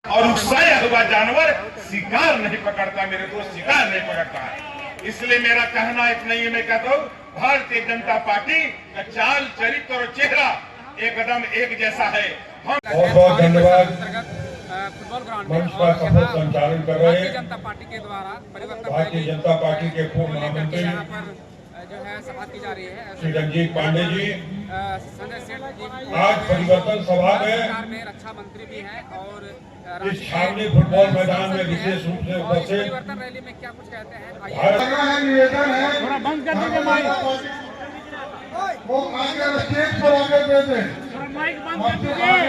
और उकसाया हुआ जानवर शिकार नहीं पकड़ता मेरे दोस्त, शिकार नहीं पकड़ता। इसलिए मेरा कहना एक नहीं है, मैं कहता हूँ भारतीय जनता पार्टी का चाल, चरित्र और चेहरा एकदम एक जैसा है। हम बहुत बहुत धन्यवाद फुटबॉल ग्राउंड मंच का सफल संचालन कर रहे भारतीय हैं जनता पार्टी के द्वारा परिवर्तन भारतीय जनता पार्टी के पूर्व महामंत्री यहाँ पर जो है सभा की जा रही है। श्री रंजीत पांडे जी संजय सेठ जी आज परिवर्तन सभा सरकार में में रक्षा मंत्री भी हैं और इस छावनी फुटबॉल मैदान में विशेष रूप से और इस उपस्थित परिवर्तन रैली में क्या कुछ कहते हैं भारत निवेदन है थोड़ा बंद कर दीजिए माइक, वो आगे स्टेज पर आगे दे दें। थोड़ा माइक बंद कर दीजिए,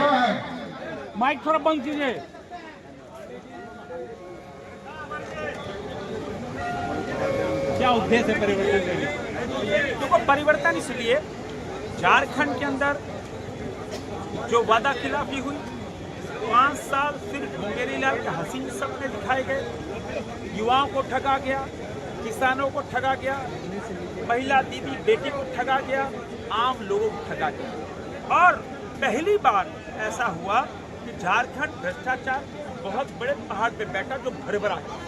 माइक थोड़ा बंद कीजिए। क्या उद्देश्य है परिवर्तन के लिए? देखो, परिवर्तन इसलिए झारखंड के अंदर जो वादा खिलाफी हुई, 5 साल सिर्फ मुंगेरी लाल के हसीन सपने दिखाए गए, युवाओं को ठगा गया, किसानों को ठगा गया, महिला दीदी बेटी को ठगा गया, आम लोगों को ठगा गया। और पहली बार ऐसा हुआ कि झारखंड भ्रष्टाचार बहुत बड़े पहाड़ पे बैठा जो भरभरा है।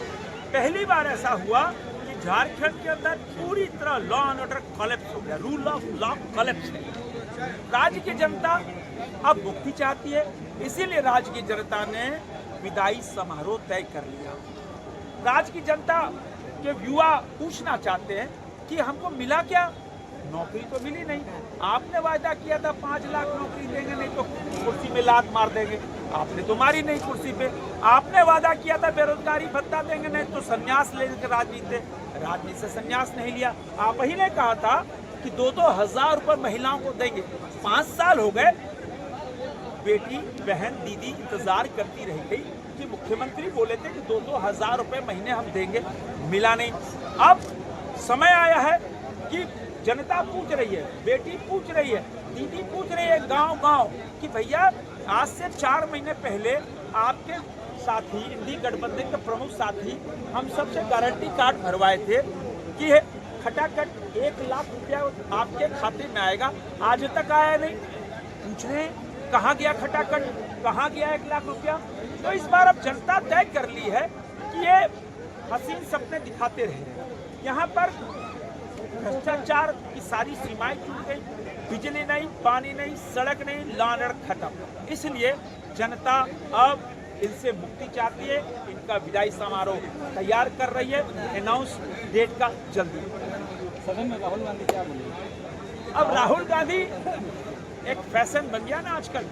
पहली बार ऐसा हुआ कि झारखंड के अंदर पूरी तरह लॉ एंड ऑर्डर कॉलेप्स हो गया, रूल ऑफ लॉ कॉलेप्स है। राज्य की जनता अब मुक्ति चाहती है, इसीलिए राज्य की जनता ने विदाई समारोह तय कर लिया। राज्य की जनता के युवा पूछना चाहते हैं कि हमको मिला क्या? नौकरी तो मिली नहीं। आपने वायदा किया था 5 लाख नौकरी देंगे, नहीं तो कुर्सी में लात मार देंगे, आपने तो मारी नहीं कुर्सी पे। आपने वादा किया था बेरोजगारी भत्ता देंगे, नहीं तो संन्यास लेकर राजनीति से संन्यास नहीं लिया। आप ही ने कहा था कि 2-2 हजार रुपये महिलाओं को देंगे। 5 साल हो गए, बेटी बहन दीदी इंतजार करती रह गई कि मुख्यमंत्री बोले थे कि 2-2 हजार रुपये महीने हम देंगे, मिला नहीं। अब समय आया है कि जनता पूछ रही है, बेटी पूछ रही है, दीदी पूछ रही है गांव-गांव कि भैया आज से 4 महीने पहले आपके साथी, इंडी गठबंधन के प्रमुख साथी हम सबसे गारंटी कार्ड भरवाए थे कि खटाखट 1 लाख रुपया आपके खाते में आएगा, आज तक आया नहीं। पूछ रहे हैं कहाँ गया खटाखट, कहाँ गया 1 लाख रुपया? तो इस बार अब जनता तय कर ली है कि ये हसीन सपने दिखाते रहे। यहाँ पर भ्रष्टाचार की सारी सीमाएं टूट गई, बिजली नहीं, पानी नहीं, सड़क नहीं, लॉ एंड ऑर्डर खत्म। इसलिए जनता अब इनसे मुक्ति चाहती है, इनका विदाई समारोह तैयार कर रही है, अनाउंस डेट का जल्दी। सदन में राहुल गांधी क्या बोले? अब राहुल गांधी एक फैशन बन गया ना आजकल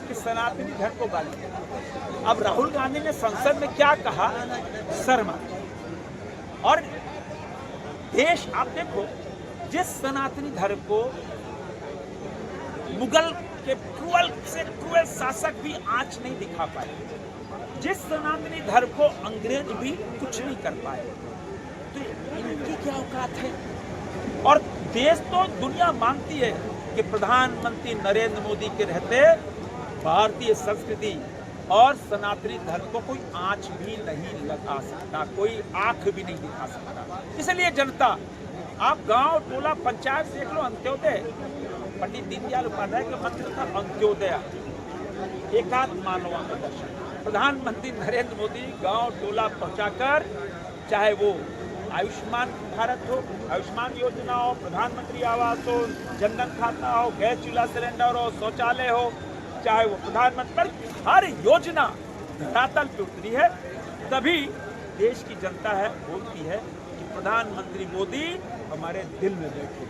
कि सनातनी धर्म को गाली। अब राहुल गांधी ने संसद में क्या कहा, शर्मा। और देश आप देखो, जिस सनातनी धर्म को मुगल के क्रूअल से क्रूअल शासक भी आंच नहीं दिखा पाए, जिस सनातनी धर्म को अंग्रेज भी कुछ नहीं कर पाए, तो इनकी क्या औकात है? और देश तो दुनिया मानती है कि प्रधानमंत्री नरेंद्र मोदी के रहते भारतीय संस्कृति और सनातनी धर्म को कोई आंच भी नहीं लगा सकता, कोई आंख भी नहीं दिखा सकता। इसलिए जनता, आप गांव टोला पंचायत देख लो, अंत्योदय, पंडित दीनदयाल उपाध्याय के मंत्र था अंत्योदय, एकात्म मानव दर्शन। प्रधानमंत्री नरेंद्र मोदी गांव टोला पहुंचाकर, चाहे वो आयुष्मान भारत हो, आयुष्मान योजना हो, प्रधानमंत्री आवास हो, जनधन खाता हो, गैस चूल्हा सिलेंडर हो, शौचालय हो, चाहे वो प्रधानमंत्री, हर योजना धरातल पे उतरी है। तभी देश की जनता है बोलती है कि प्रधानमंत्री मोदी हमारे दिल में बैठे।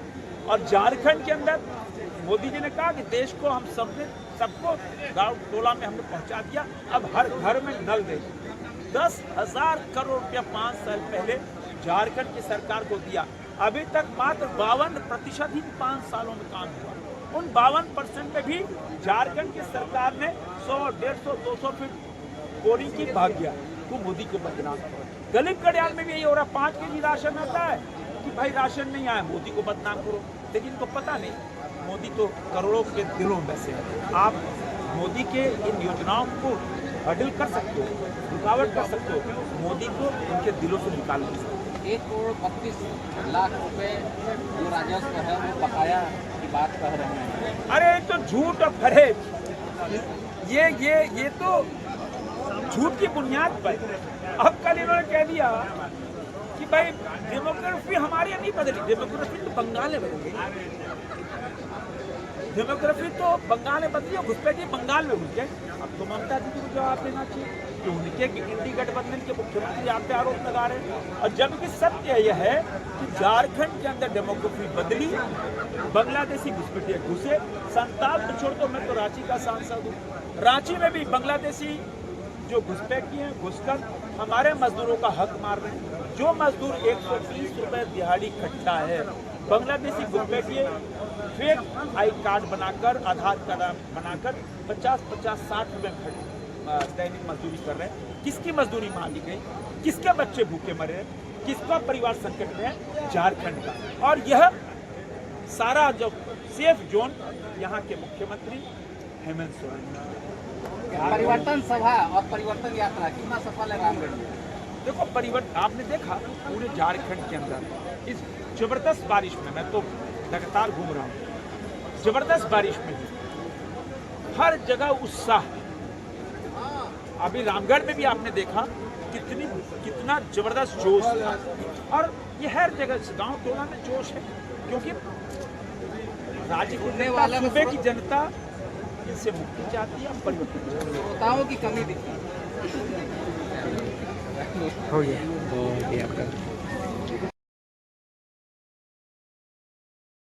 और झारखंड के अंदर मोदी जी ने कहा कि देश को हम सबको गांव टोला में हमने पहुंचा दिया, अब हर घर में नल दे। 10,000 करोड़ रुपया 5 साल पहले झारखंड की सरकार को दिया, अभी तक मात्र 52% ही 5 सालों में काम हुआ। उन 52% में भी झारखंड की सरकार ने 100, 150, 200 फीट बोरिंग की भाग गया, तो मोदी को बदनाम करो। गरीब कल्याण में भी यही हो रहा, 5 केजी राशन आता है कि भाई राशन नहीं आया, मोदी को बदनाम करो। लेकिन इनको पता नहीं, मोदी तो करोड़ों के दिलों में से है। आप मोदी के इन योजनाओं को हडल कर सकते हो, रुकावट कर सकते हो, मोदी को उनके दिलों से निकाल नहीं सकते। 1 करोड़ 32 लाख रुपए जो राजस्व है वो बकाया की बात कह रहे हैं। अरे तो झूठ और फरेब, ये तो झूठ की बुनियाद पर अब कल इन्होंने कह दिया कि भाई डेमोग्राफी हमारे यहाँ नहीं बदली, डेमोग्राफी तो बंगाल में बदली, डेमोग्राफी तो बंगाल में बदली और घुसपैठी बंगाल में घुस गए। अब तो ममता दीदी को जवाब देना चाहिए कि उनके इंडी गठबंधन के मुख्यमंत्री आप पे आरोप लगा रहे हैं, और जबकि सत्य यह है कि झारखंड के अंदर डेमोग्राफी बदली, बांग्लादेशी घुसपैठिए घुसे। संताल तो छोड़ दो, मैं तो रांची का सांसद हूँ, रांची में भी बांग्लादेशी जो घुसपैठी हैं घुसकर हमारे मजदूरों का हक मार रहे हैं। जो मजदूर 130 रुपए दिहाड़ी खट्टा है, बांग्लादेशी घुसपैठिए फेक आई कार्ड बनाकर, आधार कार्ड बनाकर 50-60 रुपए दैनिक मजदूरी कर रहे हैं। किसकी मजदूरी मारी गई, किसके बच्चे भूखे मरे, किसका परिवार संकट में है? झारखंड का। और यह सारा जो सेफ जोन यहाँ के मुख्यमंत्री हेमंत सोरेन। परिवर्तन सभा और परिवर्तन यात्रा कितना सफल है रामगढ़ में? देखो परिवर्तन आपने देखा पूरे झारखंड के अंदर इस जबरदस्त बारिश में, मैं तो लगातार घूम रहा हूँ, जबरदस्त बारिश में भी हर जगह उत्साह। अभी रामगढ़ में भी आपने देखा कितना जबरदस्त जोश था, और ये हर जगह गांव टोला में जोश है, क्योंकि राज्य की जनता, सूबे की जनता इनसे मुक्ति चाहती है, परिवर्तन। श्रोताओं की कमी दिखती है। हो गया